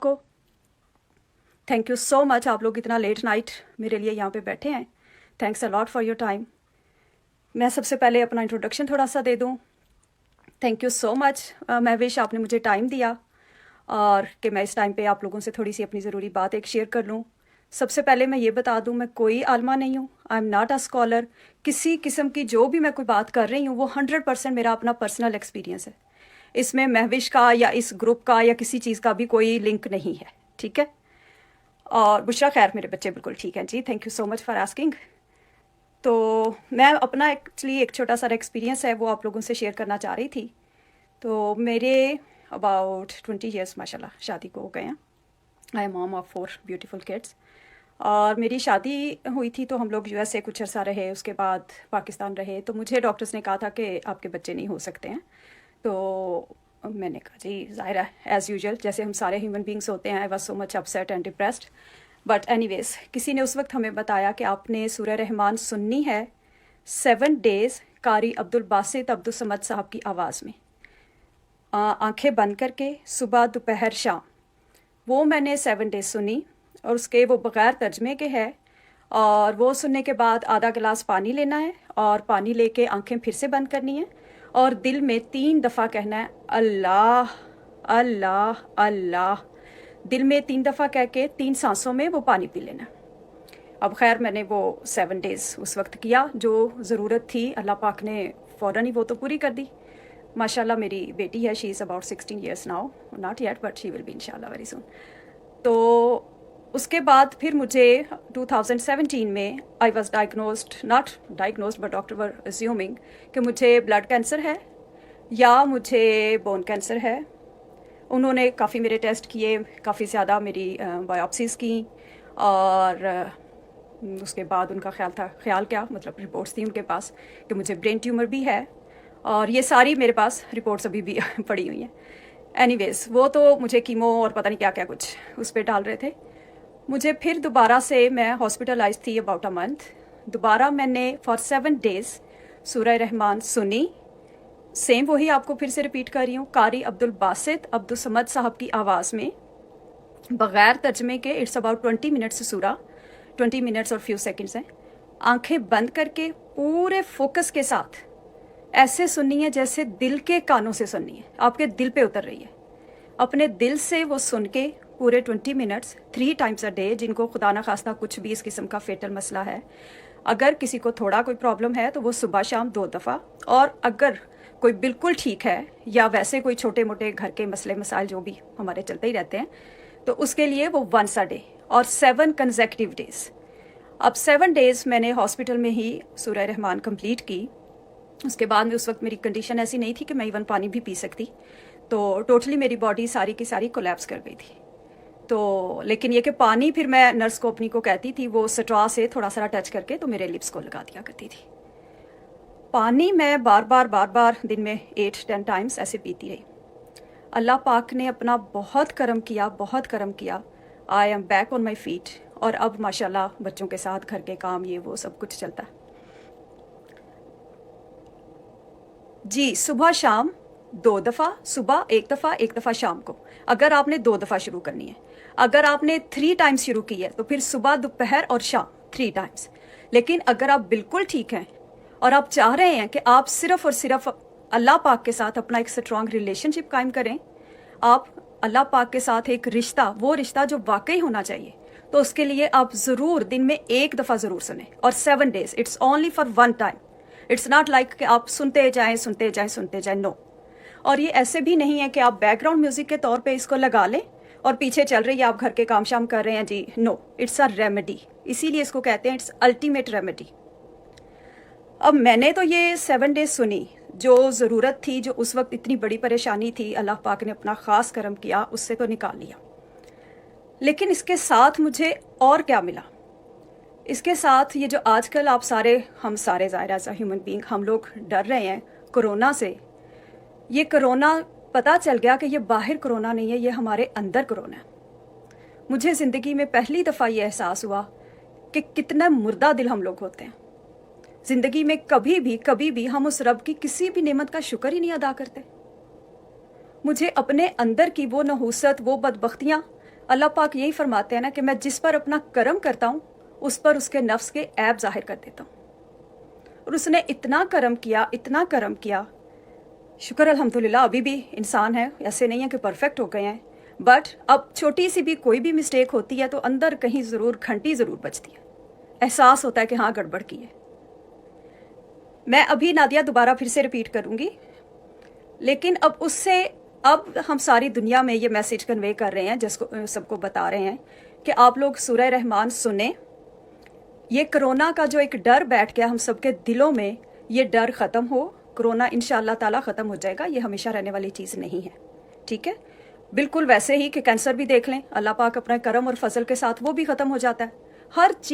आपको। Thank you so much, आप लोग इतना लेट नाइट मेरे लिए यहाँ पे बैठे हैं। Thanks a lot for your time. मैं सबसे पहले अपना इंट्रोडक्शन थोड़ा सा दे दूँ। Thank you so much Mahvish, आपने मुझे टाइम दिया और कि मैं इस टाइम पे आप लोगों से थोड़ी सी अपनी ज़रूरी बात एक शेयर कर लूँ। सबसे पहले मैं ये बता दूँ, मैं कोई आलमा नहीं हूँ। I am not a scholar. किसी किस्म की जो भी मैं कोई बात कर रही हूँ वो 100% मेरा अपना पर्सनल एक्सपीरियंस है। इसमें महविश का या इस ग्रुप का या किसी चीज़ का भी कोई लिंक नहीं है, ठीक है। और बुशरा खैर, मेरे बच्चे बिल्कुल ठीक हैं जी, thank you so much for asking. तो मैं अपना एक्चुअली एक छोटा सा एक्सपीरियंस है वो आप लोगों से शेयर करना चाह रही थी। तो मेरे अबाउट 20 ईयर्स माशाल्लाह शादी को हो गए हैं। I am mom of 4 beautiful kids. और मेरी शादी हुई थी तो हम लोग यूएसए कुछ अर्सा रहे, उसके बाद पाकिस्तान रहे। तो मुझे डॉक्टर्स ने कहा था कि आपके बच्चे नहीं हो सकते हैं। तो मैंने कहा जी ज़ाहिर है, एज़ यूजुअल जैसे हम सारे ह्यूमन बींग्स होते हैं। I was so much upset and depressed. But anyways, किसी ने उस वक्त हमें बताया कि आपने सूरह रहमान सुननी है 7 डेज़ कारी अब्दुल बासित अब्दुल समद साहब की आवाज़ में, आंखें बंद करके, सुबह दोपहर शाम। वो मैंने 7 डेज़ सुनी और उसके वो बग़ैर तर्जमे के है। और वो सुनने के बाद आधा गिलास पानी लेना है और पानी लेके आंखें फिर से बंद करनी है और दिल में 3 दफ़ा कहना है अल्लाह अल्लाह अल्लाह। दिल में 3 दफ़ा कह के 3 सांसों में वो पानी पी लेना। अब खैर मैंने वो 7 डेज़ उस वक्त किया, जो ज़रूरत थी अल्लाह पाक ने फ़ौरन ही वो तो पूरी कर दी। माशाल्लाह मेरी बेटी है, she is about 16 years now, not yet but she will be इंशाल्लाह वेरी सून। तो उसके बाद फिर मुझे 2017 में I was diagnosed, not diagnosed but doctor were assuming कि मुझे ब्लड कैंसर है या मुझे बोन कैंसर है। उन्होंने काफ़ी मेरे टेस्ट किए, काफ़ी ज़्यादा मेरी बायोप्सीज़ की और उसके बाद उनका ख्याल क्या मतलब रिपोर्ट्स थी उनके पास कि मुझे ब्रेन ट्यूमर भी है और ये सारी मेरे पास रिपोर्ट्स अभी भी पड़ी हुई हैं। एनीवेज, वो तो मुझे कीमो और पता नहीं क्या क्या कुछ उस पर डाल रहे थे। मुझे फिर दोबारा से मैं हॉस्पिटलाइज थी अबाउट अ मंथ। दोबारा मैंने फॉर 7 डेज़ सूरह रहमान सुनी। सेम वही आपको फिर से रिपीट कर रही हूँ, कारी अब्दुल बासित अब्दुल समद साहब की आवाज़ में, बग़ैर तर्जमे के। इट्स अबाउट 20 मिनट्स सूरा, 20 मिनट्स और फ्यू सेकंड्स हैं। आंखें बंद करके पूरे फोकस के साथ ऐसे सुननी है जैसे दिल के कानों से सुननी है, आपके दिल पे उतर रही है। अपने दिल से वो सुन के पूरे 20 मिनट्स 3 टाइम्स अ डे। जिनको खुदा ना खास्ता कुछ भी इस किस्म का फेटल मसला है, अगर किसी को थोड़ा कोई प्रॉब्लम है तो वो सुबह शाम 2 दफ़ा, और अगर कोई बिल्कुल ठीक है या वैसे कोई छोटे मोटे घर के मसले मसाइल जो भी हमारे चलते ही रहते हैं, तो उसके लिए वो 1 अ डे और 7 कंसेक्यूटिव डेज़। अब 7 डेज़ मैंने हॉस्पिटल में ही सूरह रहमान कंप्लीट की। उसके बाद में उस वक्त मेरी कंडीशन ऐसी नहीं थी कि मैं इवन पानी भी पी सकती, तो टोटली मेरी बॉडी सारी की सारी कोलैप्स कर गई थी। तो लेकिन ये कि पानी फिर मैं नर्स को अपनी को कहती थी वो स्ट्रॉ से थोड़ा सा टच करके तो मेरे लिप्स को लगा दिया करती थी। पानी मैं बार बार दिन में 8-10 टाइम्स ऐसे पीती रही। अल्लाह पाक ने अपना बहुत करम किया, बहुत करम किया। I am back on my feet और अब माशाल्लाह बच्चों के साथ घर के काम ये वो सब कुछ चलता है जी। सुबह शाम 2 दफ़ा, सुबह 1 दफ़ा, 1 दफ़ा शाम को, अगर आपने 2 दफ़ा शुरू करनी है। अगर आपने 3 टाइम्स शुरू की है तो फिर सुबह दोपहर और शाम 3 टाइम्स। लेकिन अगर आप बिल्कुल ठीक हैं और आप चाह रहे हैं कि आप सिर्फ और सिर्फ अल्लाह पाक के साथ अपना एक स्ट्रॉन्ग रिलेशनशिप कायम करें, आप अल्लाह पाक के साथ एक रिश्ता, वो रिश्ता जो वाकई होना चाहिए, तो उसके लिए आप ज़रूर दिन में 1 दफ़ा ज़रूर सुने। और 7 days, it's only for 1 time. It's not like कि आप सुनते जाएं सुनते जाएं सुनते जाएं, नो। और ये ऐसे भी नहीं है कि आप बैकग्राउंड म्यूजिक के तौर पे इसको लगा लें और पीछे चल रही है, आप घर के काम शाम कर रहे हैं जी, नो। इट्स अ रेमेडी, इसीलिए इसको कहते हैं इट्स अल्टीमेट रेमेडी। अब मैंने तो ये 7 डेज सुनी, जो ज़रूरत थी, जो उस वक्त इतनी बड़ी परेशानी थी, अल्लाह पाक ने अपना ख़ास करम किया, उससे तो निकाल लिया। लेकिन इसके साथ मुझे और क्या मिला? इसके साथ ये जो आजकल आप सारे, हम सारे ज़ाहिर एज अ ह्यूमन बीइंग हम लोग डर रहे हैं कोरोना से। ये कोरोना पता चल गया कि ये बाहर कोरोना नहीं है, ये हमारे अंदर कोरोना है। मुझे ज़िंदगी में पहली दफ़ा ये एहसास हुआ कि कितना मुर्दा दिल हम लोग होते हैं। ज़िंदगी में कभी भी हम उस रब की किसी भी नेमत का शुक्र ही नहीं अदा करते। मुझे अपने अंदर की वो नहूसत, वो बदबख्तियाँ अल्लाह पाक यही फरमाते हैं ना कि मैं जिस पर अपना करम करता हूँ उस पर उसके नफ्स के ऐब जाहिर कर देता हूँ। और उसने इतना करम किया, शुक्र अल्हम्दुलिल्लाह अभी भी इंसान है, ऐसे नहीं है कि परफेक्ट हो गए हैं, बट अब छोटी सी भी कोई भी मिस्टेक होती है तो अंदर कहीं ज़रूर घंटी ज़रूर बजती है, एहसास होता है कि हाँ गड़बड़ की है। मैं अभी नादिया दोबारा फिर से रिपीट करूँगी, लेकिन अब हम सारी दुनिया में ये मैसेज कन्वे कर रहे हैं, जिसको सबको बता रहे हैं कि आप लोग सूरह रहमान सुने। ये कोरोना का जो एक डर बैठ गया हम सबके दिलों में, ये डर ख़त्म हो। कोरोना इंशाअल्लाह ताला ख़त्म हो जाएगा, ये हमेशा रहने वाली चीज़ नहीं है, ठीक है। बिल्कुल वैसे ही कि कैंसर भी देख लें, अल्लाह पाक अपने करम और फजल के साथ वो भी ख़त्म हो जाता है। हर चीज़